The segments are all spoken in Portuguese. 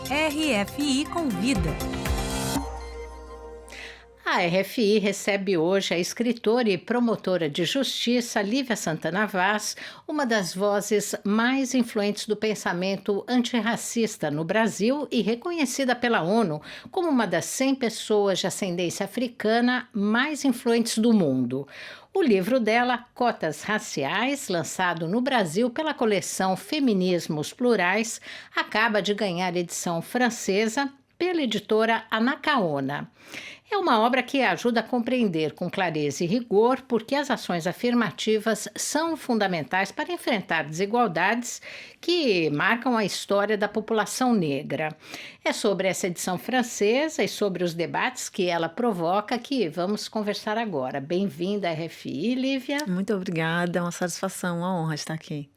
RFI Convida. A RFI recebe hoje a escritora e promotora de justiça Lívia Santana Vaz, uma das vozes mais influentes do pensamento antirracista no Brasil e reconhecida pela ONU como uma das 100 pessoas de ascendência africana mais influentes do mundo. O livro dela, Cotas Raciais, lançado no Brasil pela coleção Feminismos Plurais, acaba de ganhar edição francesa pela editora Anacaona. É uma obra que ajuda a compreender com clareza e rigor por que as ações afirmativas são fundamentais para enfrentar desigualdades que marcam a história da população negra. É sobre essa edição francesa e sobre os debates que ela provoca que vamos conversar agora. Bem-vinda à RFI, Lívia. Muito obrigada, é uma satisfação, uma honra estar aqui.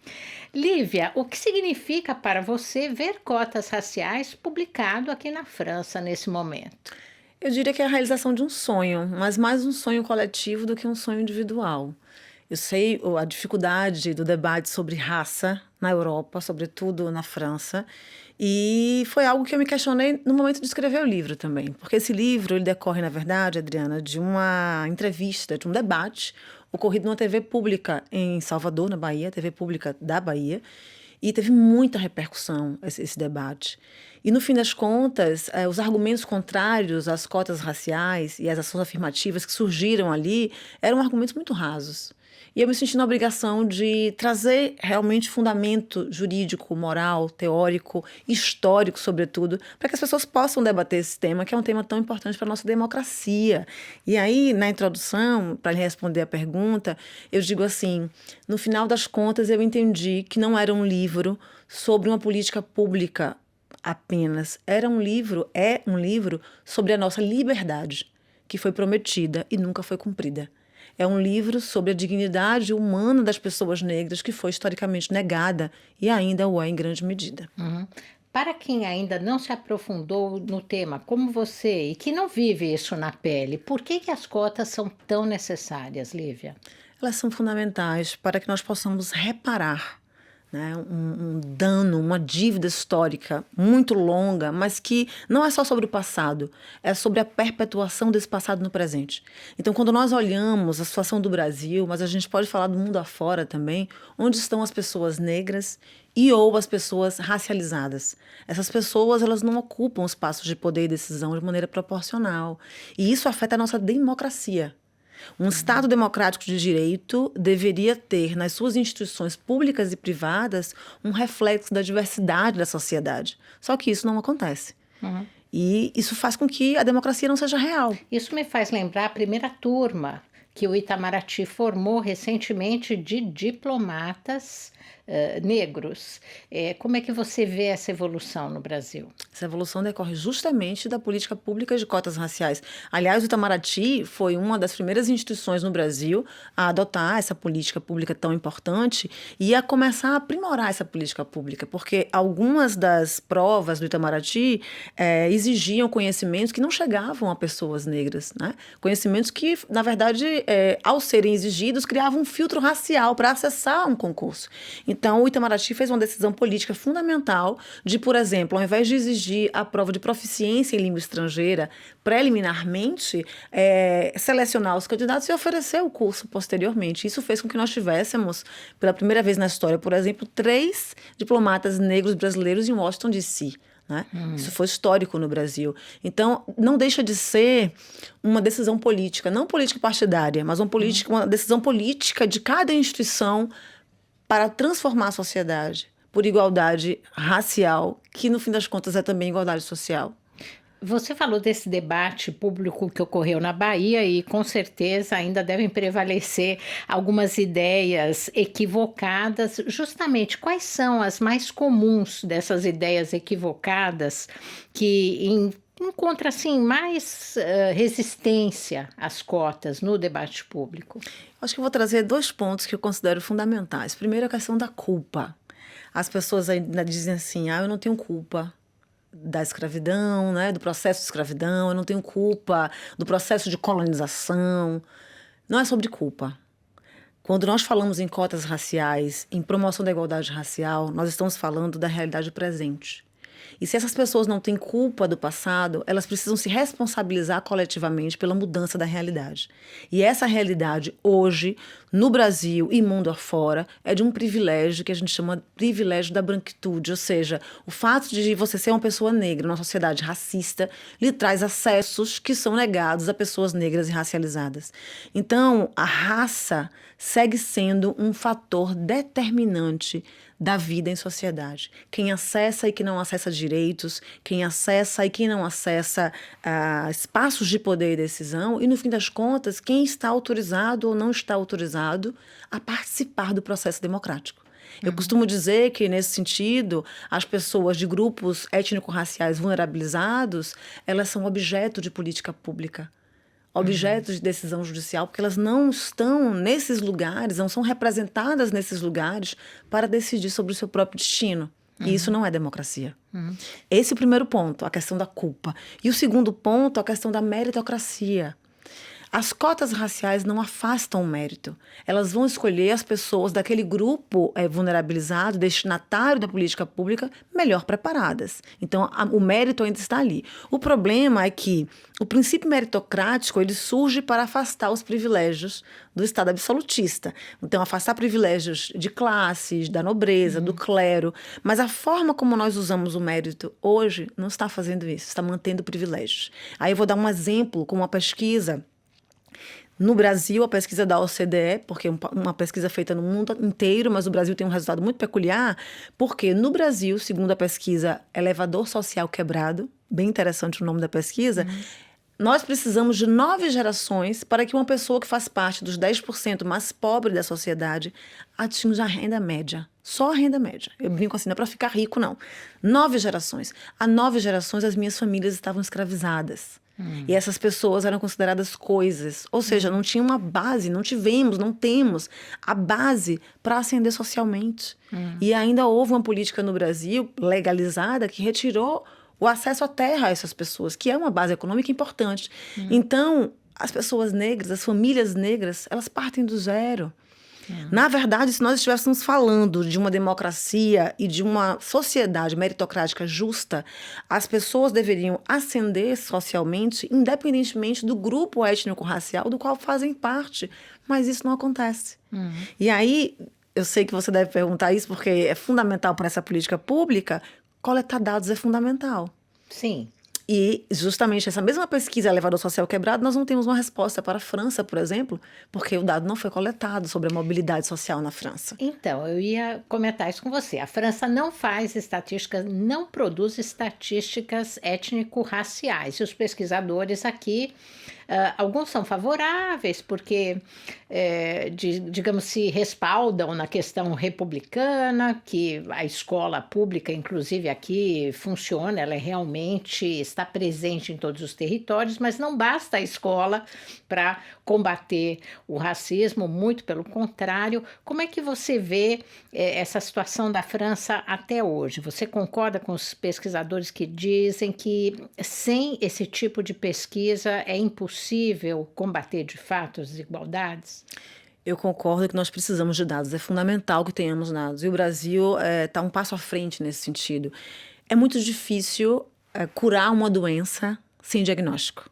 Lívia, o que significa para você ver Cotas Raciais publicado aqui na França nesse momento? Eu diria que é a realização de um sonho, mas mais um sonho coletivo do que um sonho individual. Eu sei a dificuldade do debate sobre raça na Europa, sobretudo na França, e foi algo que eu me questionei no momento de escrever o livro também, porque esse livro ele decorre, na verdade, Adriana, de uma entrevista, de um debate ocorrido numa TV pública em Salvador, na Bahia, TV pública da Bahia, e teve muita repercussão esse debate. E, no fim das contas, os argumentos contrários às cotas raciais e às ações afirmativas que surgiram ali eram argumentos muito rasos. E eu me senti na obrigação de trazer realmente fundamento jurídico, moral, teórico, histórico, sobretudo, para que as pessoas possam debater esse tema, que é um tema tão importante para a nossa democracia. E aí, na introdução, para lhe responder a pergunta, eu digo assim, no final das contas, eu entendi que não era um livro sobre uma política pública apenas. É um livro sobre a nossa liberdade, que foi prometida e nunca foi cumprida. É um livro sobre a dignidade humana das pessoas negras que foi historicamente negada e ainda o é em grande medida. Uhum. Para quem ainda não se aprofundou no tema, como você, e que não vive isso na pele, por que as cotas são tão necessárias, Lívia? Elas são fundamentais para que nós possamos reparar, né, um dano, uma dívida histórica muito longa, mas que não é só sobre o passado, é sobre a perpetuação desse passado no presente. Então, quando nós olhamos a situação do Brasil, mas a gente pode falar do mundo afora também, onde estão as pessoas negras e ou as pessoas racializadas. Essas pessoas, elas não ocupam espaços de poder e decisão de maneira proporcional. E isso afeta a nossa democracia. Um Estado democrático de direito deveria ter nas suas instituições públicas e privadas um reflexo da diversidade da sociedade. Só que isso não acontece. Uhum. E isso faz com que a democracia não seja real. Isso me faz lembrar a primeira turma que o Itamaraty formou recentemente de diplomatas negros. Como é que você vê essa evolução no Brasil? Essa evolução decorre justamente da política pública de cotas raciais. Aliás, o Itamaraty foi uma das primeiras instituições no Brasil a adotar essa política pública tão importante e a começar a aprimorar essa política pública, porque algumas das provas do Itamaraty exigiam conhecimentos que não chegavam a pessoas negras, né? Conhecimentos que, na verdade, ao serem exigidos, criavam um filtro racial para acessar um concurso. Então, o Itamaraty fez uma decisão política fundamental de, por exemplo, ao invés de exigir a prova de proficiência em língua estrangeira preliminarmente, selecionar os candidatos e oferecer o curso posteriormente. Isso fez com que nós tivéssemos, pela primeira vez na história, por exemplo, 3 diplomatas negros brasileiros em Washington, D.C., né? Isso foi histórico no Brasil. Então, não deixa de ser uma decisão política, não política partidária, mas uma decisão política de cada instituição para transformar a sociedade por igualdade racial, que no fim das contas é também igualdade social. Você falou desse debate público que ocorreu na Bahia e com certeza ainda devem prevalecer algumas ideias equivocadas. Justamente, quais são as mais comuns dessas ideias equivocadas que encontra assim mais resistência às cotas no debate público? Acho que eu vou trazer 2 pontos que eu considero fundamentais. Primeiro, a questão da culpa. As pessoas ainda dizem assim, eu não tenho culpa da escravidão, né, do processo de escravidão, eu não tenho culpa do processo de colonização. Não é sobre culpa. Quando nós falamos em cotas raciais, em promoção da igualdade racial, nós estamos falando da realidade presente. E se essas pessoas não têm culpa do passado, elas precisam se responsabilizar coletivamente pela mudança da realidade. E essa realidade hoje, no Brasil e mundo afora, é de um privilégio que a gente chama de privilégio da branquitude, ou seja, o fato de você ser uma pessoa negra numa sociedade racista lhe traz acessos que são negados a pessoas negras e racializadas. Então, a raça segue sendo um fator determinante da vida em sociedade. Quem acessa e quem não acessa direitos, quem acessa e quem não acessa espaços de poder e decisão, e no fim das contas, quem está autorizado ou não está autorizado a participar do processo democrático. Eu costumo dizer que, nesse sentido, as pessoas de grupos étnico-raciais vulnerabilizados, elas são objeto de política pública, objeto de decisão judicial, porque elas não estão nesses lugares, não são representadas nesses lugares para decidir sobre o seu próprio destino. E isso não é democracia. Esse é o primeiro ponto, a questão da culpa. E o segundo ponto, a questão da meritocracia. As cotas raciais não afastam o mérito. Elas vão escolher as pessoas daquele grupo vulnerabilizado, destinatário da política pública, melhor preparadas. Então, o mérito ainda está ali. O problema é que o princípio meritocrático ele surge para afastar os privilégios do Estado absolutista. Então, afastar privilégios de classes, da nobreza, do clero. Mas a forma como nós usamos o mérito hoje não está fazendo isso, está mantendo privilégios. Aí eu vou dar um exemplo com uma pesquisa. No Brasil, a pesquisa da OCDE, porque é uma pesquisa feita no mundo inteiro, mas o Brasil tem um resultado muito peculiar, porque no Brasil, segundo a pesquisa Elevador Social Quebrado, bem interessante o nome da pesquisa, nós precisamos de 9 gerações para que uma pessoa que faz parte dos 10% mais pobres da sociedade atinja a renda média. Só a renda média. Eu brinco assim, não é para ficar rico, não. 9 gerações. Há 9 gerações, as minhas famílias estavam escravizadas. E essas pessoas eram consideradas coisas. Ou seja, não tinha uma base, não temos a base para ascender socialmente. E ainda houve uma política no Brasil legalizada que retirou o acesso à terra a essas pessoas, que é uma base econômica importante. Então, as pessoas negras, as famílias negras, elas partem do zero. Na verdade, se nós estivéssemos falando de uma democracia e de uma sociedade meritocrática justa, as pessoas deveriam ascender socialmente, independentemente do grupo étnico-racial do qual fazem parte. Mas isso não acontece. E aí, eu sei que você deve perguntar isso, porque é fundamental para essa política pública, coletar dados é fundamental. Sim. E justamente essa mesma pesquisa Elevador Social Quebrado, nós não temos uma resposta para a França, por exemplo, porque o dado não foi coletado sobre a mobilidade social na França. Então, eu ia comentar isso com você. A França não faz estatísticas, não produz estatísticas étnico-raciais. E os pesquisadores aqui, alguns são favoráveis, porque, digamos, se respaldam na questão republicana, que a escola pública, inclusive aqui, funciona, ela realmente está presente em todos os territórios, mas não basta a escola para combater o racismo, muito pelo contrário. Como é que você vê essa situação da França até hoje? Você concorda com os pesquisadores que dizem que sem esse tipo de pesquisa é impossível combater de fato as desigualdades? Eu concordo que nós precisamos de dados, é fundamental que tenhamos dados. E o Brasil está um passo à frente nesse sentido. É muito difícil curar uma doença sem diagnóstico.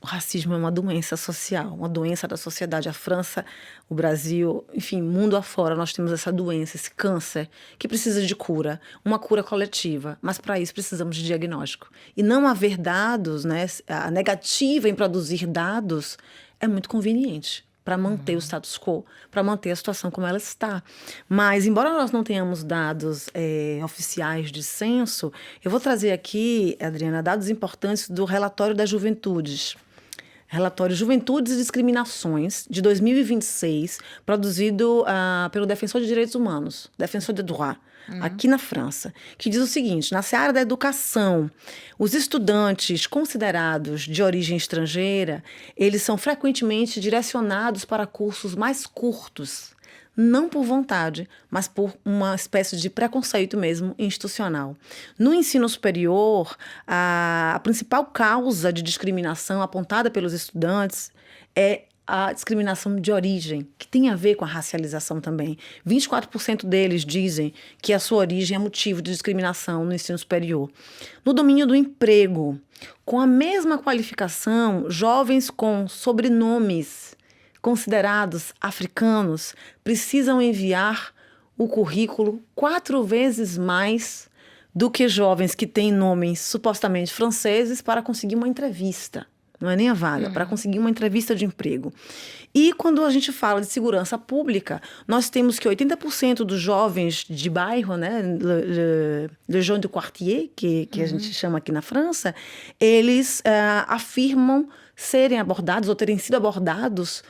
O racismo é uma doença social, uma doença da sociedade. A França, o Brasil, enfim, mundo afora, nós temos essa doença, esse câncer, que precisa de cura, uma cura coletiva. Mas para isso precisamos de diagnóstico. E não haver dados, né, a negativa em produzir dados é muito conveniente para manter o status quo, para manter a situação como ela está. Mas, embora nós não tenhamos dados oficiais de censo, eu vou trazer aqui, Adriana, dados importantes do relatório das juventudes. Relatório Juventudes e Discriminações, de 2026, produzido pelo Defensor de Direitos Humanos, Defensor des Droits, aqui na França, que diz o seguinte: na seara da educação, os estudantes considerados de origem estrangeira, eles são frequentemente direcionados para cursos mais curtos, não por vontade, mas por uma espécie de preconceito mesmo institucional. No ensino superior, a principal causa de discriminação apontada pelos estudantes é a discriminação de origem, que tem a ver com a racialização também. 24% deles dizem que a sua origem é motivo de discriminação no ensino superior. No domínio do emprego, com a mesma qualificação, jovens com sobrenomes considerados africanos precisam enviar o currículo 4 vezes mais do que jovens que têm nomes supostamente franceses para conseguir uma entrevista. Não é nem a vaga, para conseguir uma entrevista de emprego. E quando a gente fala de segurança pública, nós temos que 80% dos jovens de bairro, né, le jeunes de quartier, que a gente chama aqui na França, eles afirmam serem abordados ou terem sido abordados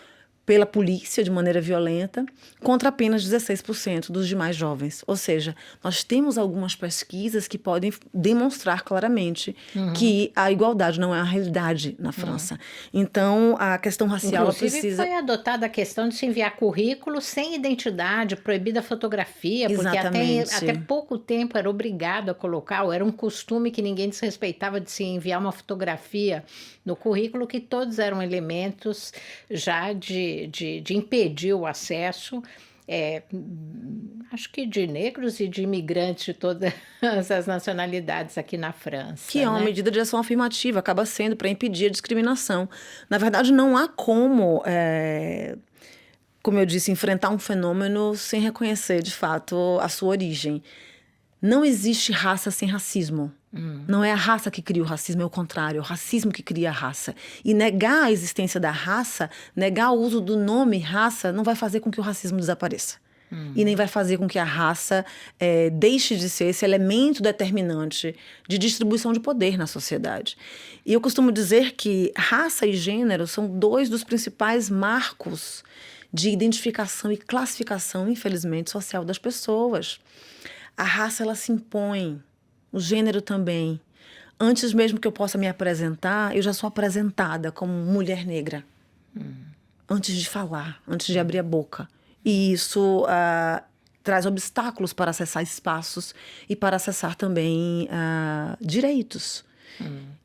pela polícia de maneira violenta, contra apenas 16% dos demais jovens. Ou seja, nós temos algumas pesquisas que podem demonstrar claramente que a igualdade não é a realidade na França. Então, a questão racial Inclusive, precisa... foi adotada a questão de se enviar currículo sem identidade, proibida a fotografia, porque Exatamente. até pouco tempo era obrigado a colocar, ou era um costume que ninguém desrespeitava de se enviar uma fotografia no currículo, que todos eram elementos já de impedir o acesso, acho que de negros e de imigrantes de todas as nacionalidades aqui na França. Que é uma medida de ação afirmativa, acaba sendo para impedir a discriminação. Na verdade, não há como eu disse, enfrentar um fenômeno sem reconhecer, de fato, a sua origem. Não existe raça sem racismo. Não é a raça que cria o racismo, é o contrário, é o racismo que cria a raça. E negar a existência da raça, negar o uso do nome raça, não vai fazer com que o racismo desapareça. E nem vai fazer com que a raça deixe de ser esse elemento determinante de distribuição de poder na sociedade. E eu costumo dizer que raça e gênero são 2 dos principais marcos de identificação e classificação, infelizmente, social das pessoas. A raça, ela se impõe. O gênero também. Antes mesmo que eu possa me apresentar, eu já sou apresentada como mulher negra. Antes de falar, antes de abrir a boca. E isso traz obstáculos para acessar espaços e para acessar também direitos.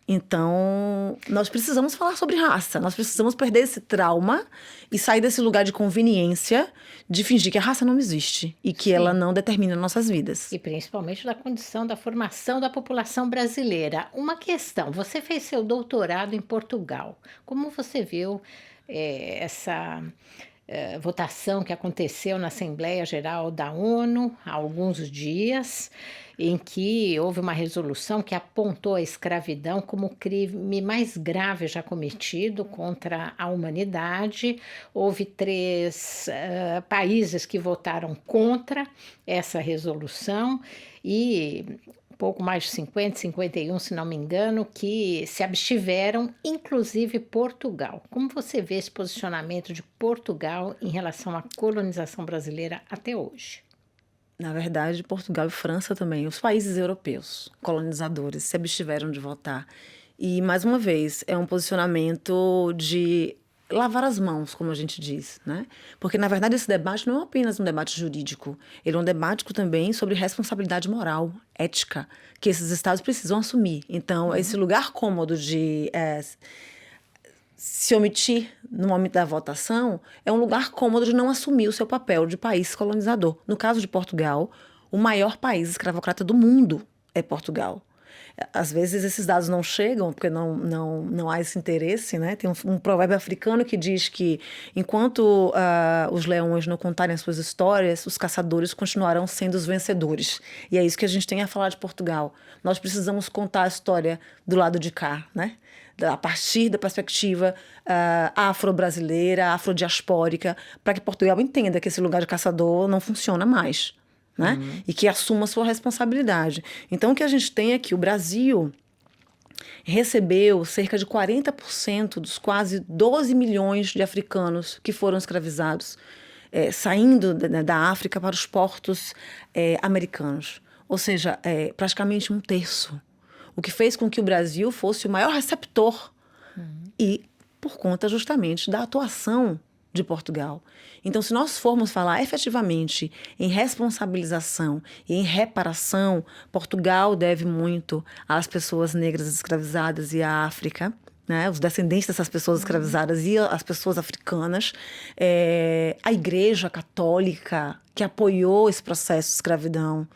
Então, nós precisamos falar sobre raça. Nós precisamos perder esse trauma e sair desse lugar de conveniência de fingir que a raça não existe e que ela não determina nossas vidas. E principalmente da condição da formação da população brasileira. Uma questão, você fez seu doutorado em Portugal. Como você viu essa votação que aconteceu na Assembleia Geral da ONU há alguns dias, em que houve uma resolução que apontou a escravidão como o crime mais grave já cometido contra a humanidade? Houve 3 países que votaram contra essa resolução e pouco mais de 50, 51, se não me engano, que se abstiveram, inclusive Portugal. Como você vê esse posicionamento de Portugal em relação à colonização brasileira até hoje? Na verdade, Portugal e França também, os países europeus colonizadores se abstiveram de votar. E, mais uma vez, é um posicionamento de lavar as mãos, como a gente diz, né? Porque, na verdade, esse debate não é apenas um debate jurídico, ele é um debate também sobre responsabilidade moral, ética, que esses estados precisam assumir. Então, esse lugar cômodo de se omitir no momento da votação é um lugar cômodo de não assumir o seu papel de país colonizador. No caso de Portugal, o maior país escravocrata do mundo é Portugal. Às vezes esses dados não chegam porque não há esse interesse, né? Tem um provérbio africano que diz que enquanto os leões não contarem as suas histórias, os caçadores continuarão sendo os vencedores. E é isso que a gente tem a falar de Portugal. Nós precisamos contar a história do lado de cá, né? A partir da perspectiva afro-brasileira, afrodiaspórica, para que Portugal entenda que esse lugar de caçador não funciona mais, né? E que assuma a sua responsabilidade. Então, o que a gente tem é que o Brasil recebeu cerca de 40% dos quase 12 milhões de africanos que foram escravizados, saindo da África para os portos americanos. Ou seja, praticamente 1/3. O que fez com que o Brasil fosse o maior receptor e por conta justamente da atuação de Portugal. Então, se nós formos falar efetivamente em responsabilização e em reparação, Portugal deve muito às pessoas negras escravizadas e à África, né, os descendentes dessas pessoas escravizadas e as pessoas africanas, a Igreja Católica, que apoiou esse processo de escravidão,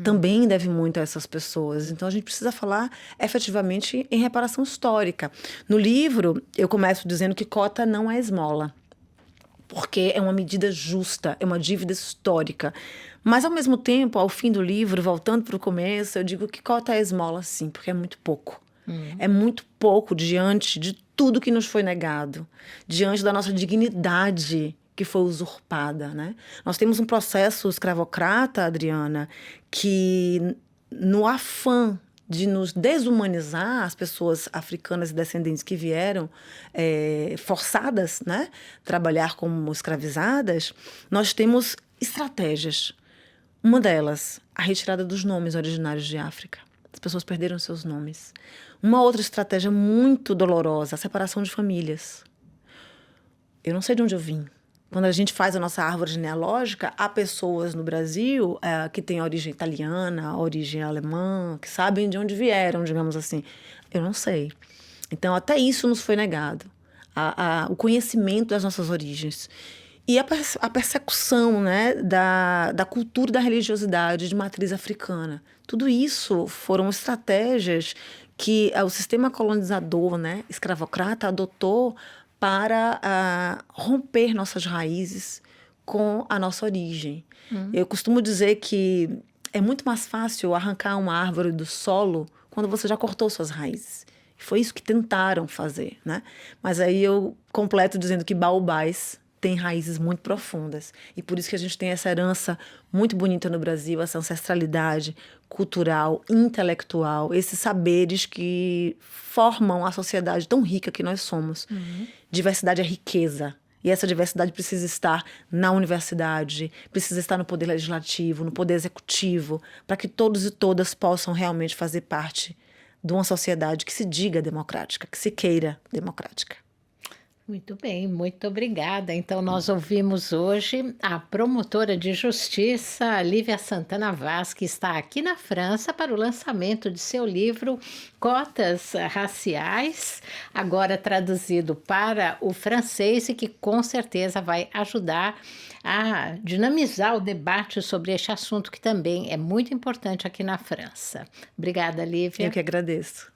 também deve muito a essas pessoas. Então, a gente precisa falar efetivamente em reparação histórica. No livro, eu começo dizendo que cota não é esmola, porque é uma medida justa, é uma dívida histórica. Mas, ao mesmo tempo, ao fim do livro, voltando para o começo, eu digo que cota é esmola, sim, porque é muito pouco. É muito pouco diante de tudo que nos foi negado, diante da nossa dignidade que foi usurpada, né? Nós temos um processo escravocrata, Adriana, que no afã de nos desumanizar, as pessoas africanas e descendentes que vieram forçadas, né, trabalhar como escravizadas, nós temos estratégias. Uma delas, a retirada dos nomes originários de África. As pessoas perderam seus nomes. Uma outra estratégia muito dolorosa, a separação de famílias. Eu não sei de onde eu vim. Quando a gente faz a nossa árvore genealógica, há pessoas no Brasil que têm origem italiana, origem alemã, que sabem de onde vieram, digamos assim. Eu não sei. Então, até isso nos foi negado. O conhecimento das nossas origens. E a persecução, né, da cultura e da religiosidade de matriz africana. Tudo isso foram estratégias que o sistema colonizador, né, escravocrata, adotou para romper nossas raízes com a nossa origem. Eu costumo dizer que é muito mais fácil arrancar uma árvore do solo quando você já cortou suas raízes. Foi isso que tentaram fazer, né? Mas aí eu completo dizendo que baobás têm raízes muito profundas. E por isso que a gente tem essa herança muito bonita no Brasil, essa ancestralidade cultural, intelectual, esses saberes que formam a sociedade tão rica que nós somos. Diversidade é riqueza. E essa diversidade precisa estar na universidade, precisa estar no poder legislativo, no poder executivo, para que todos e todas possam realmente fazer parte de uma sociedade que se diga democrática, que se queira democrática. Muito bem, muito obrigada. Então, nós ouvimos hoje a promotora de justiça, Lívia Santana Vaz, que está aqui na França para o lançamento de seu livro Cotas Raciais, agora traduzido para o francês e que com certeza vai ajudar a dinamizar o debate sobre este assunto que também é muito importante aqui na França. Obrigada, Lívia. Eu que agradeço.